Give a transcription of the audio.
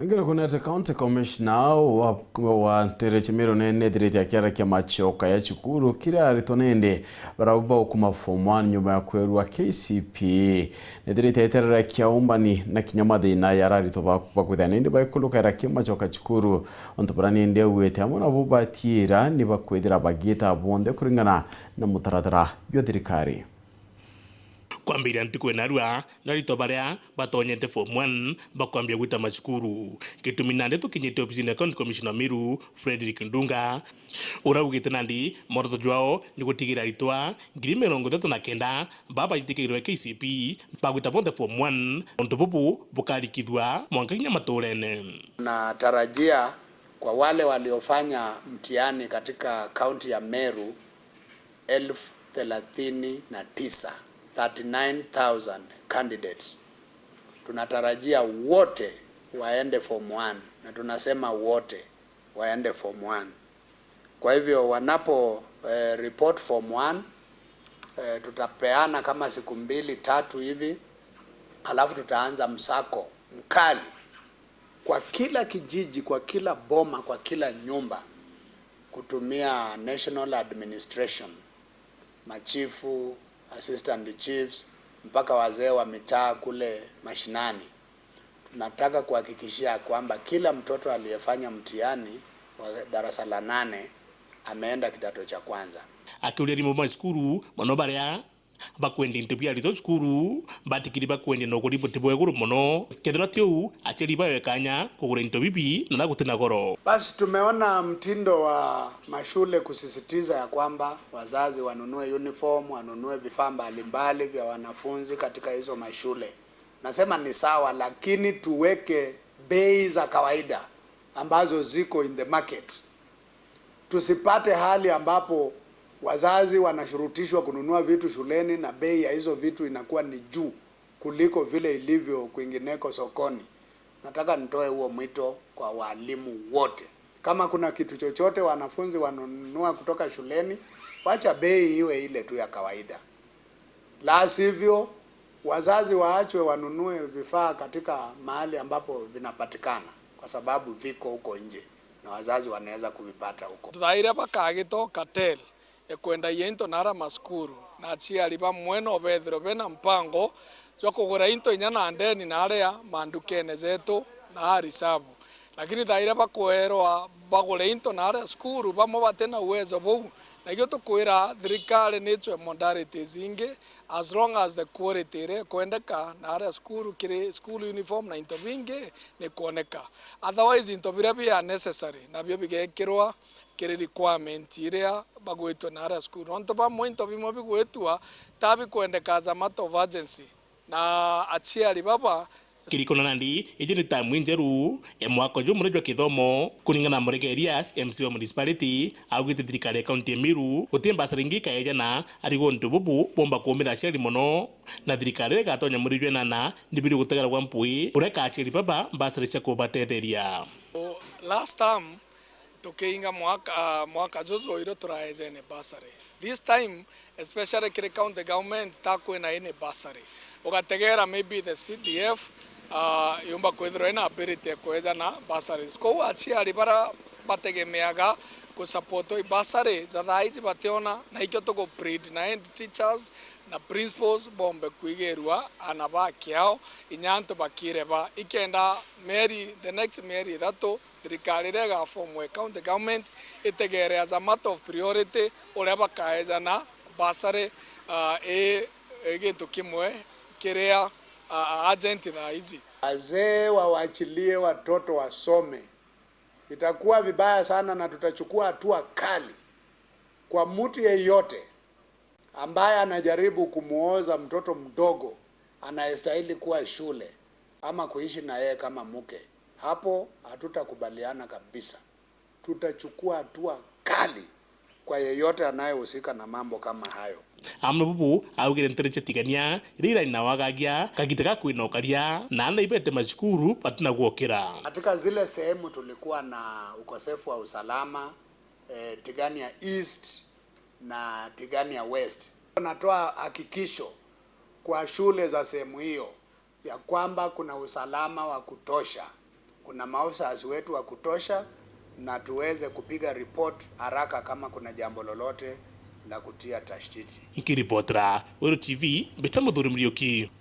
Ngina kuna county commissioner wa terechimiro nene direti akiara kia machoka ya chukuru Kiraci nende barabba kuma form 1 nyuma ya kwerwa KCPE direti eterera kia UMBANI na kinyamadina ya ARITWA bakwithana nende baikuluka era kia machoka chukuru ontobrani nende wete amona BABATERE ni bakwithira bagita BONTHE kuringana na mutaratara byo thirikari. Kwambira ntuko narua narito baria batonyete form 1 bakwambia gwita machukuru kituminande tukinyete ofisini county commissioner Miru Frederick Ndunga uragugite nandi moroto jwao ni gutigira ARITWA 2039 baba itikirwe KCPE bagwita BONTHE form 1 ontobubu bukarikithwa mwankinya maturene. Natarajia kwa wale waliofanya mtihani katika kaunti ya Meru 39,000 candidates. Tunatarajia wote waende form 1 na tunasema wote waende form 1. Kwa hivyo wanapo report form 1 tutapeana kama siku 2-3 hivi, alafu tutaanza msako mkali kwa kila kijiji, kwa kila boma, kwa kila nyumba, kutumia national administration, machifu, assistant chiefs, mpaka wazee wa mitaa kule mashinani. Tunataka kuhakikishia kwamba kila mtoto aliyefanya mtihani wa darasa la 8 ameenda kidato cha kwanza. Akiuleri mu skuru mono baria bakwende ntebya rito skuru batikiri bakwende no kuri butibwe guru mono kedra tiu acheri bayekanya kugura into bibi na gutena goro. Basi tumeona mtindo wa mashule kusisitiza ya kwamba wazazi wanunue uniform, wanunue vifaa mbalimbali vya wanafunzi katika hizo mashule. Nasema ni sawa, lakini tuweke bei za kawaida ambazo ziko in the market. Tusipate hali ambapo wazazi wanashurutishwa kununua vitu shuleni na bei ya hizo vitu inakuwa ni juu kuliko vile ilivyo kwingineko sokoni. Nataka nitoe huo mwito kwa walimu wote. Kama kuna kitu chochote wanafunzi wanunua kutoka shuleni, wacha bei iwe ile tu ya kawaida. La sivyo, wazazi waachwe wanunue vifaa katika mahali ambapo vinapatikana, kwa sababu viko huko nje na wazazi wanaweza kuvipata huko. Thaira bakagito katel ekwenda yento nara maskuru na aciari bamwe no bethiro bena mpango cyo kugura into inyana ndeni naria mandukene zetu na harisabu, lakini thaira bakwerwa bagure into nara skuru bamo batena uwezo bou na gyo tukwira thirikari nichwe modalities ingi as long as the quality re kwendeka nara skuru kire school uniform na into bingi ni kuoneka, otherwise into bira bia necessary na byo bigekirwa kire requirement iria bagwetwa nara skuru onto ba mointo bimo bigwetwa tabi kwendeka as a matter of urgency na aciari baba kirikona nandi ejeni tamu njeru emwako jo murejwa kithomo kuningana murege areas MC wa municipality augite thirikari county Miru utemba saringi kaejana arigo ntububu bomba kuomera aciari mono na thirikari gatonya murejwe nana ndibiri gutegara kwa mpui ureka aciari baba mbasaricha kubatetheria. Last time tukiinga mwaka zozo iro turaezene basari. This time especially kire county government takwena ine basari ugategera maybe the CDF yumba kwethro ina ability kweza na basaries ko aciari bara bategemeaga ku support oi basari zathaizi bationa na ikyo to go breed na end teachers na principals bombe kwigerwa anaba kiao inyanto bakireba ikenda Mary the next Mary thato thirikari rega form we county government itegere as a matter of priority ureba kaeza na basari gintu kimwe kirea agent na hizi. Wazee waachilie watoto wasome. Itakuwa vibaya sana na tutachukua hatua kali kwa mtu yeyote ambaye anajaribu kumuoza mtoto mdogo anayestahili kuwa shule ama kuishi na yeye kama mke. Hapo hatutakubaliana kabisa. Tutachukua hatua kali kwa yeyote anayehusika na mambo kama hayo. Amnabubu augire ntereche tigania rira inawagagia kagitaka kwinokaria na naibete mashukuru patina guokera. Katika zile sehemu tulikuwa na ukosefu wa usalama Tigania East na Tigania West. Natoa hakikisho kwa shule za sehemu hiyo ya kwamba kuna usalama wa kutosha kuna maofisa wetu wa kutosha, na tuweze kupiga report haraka kama kuna jambo lolote la kutia tashtiti. Ikiripotra Uru TV Betamo Mlioki.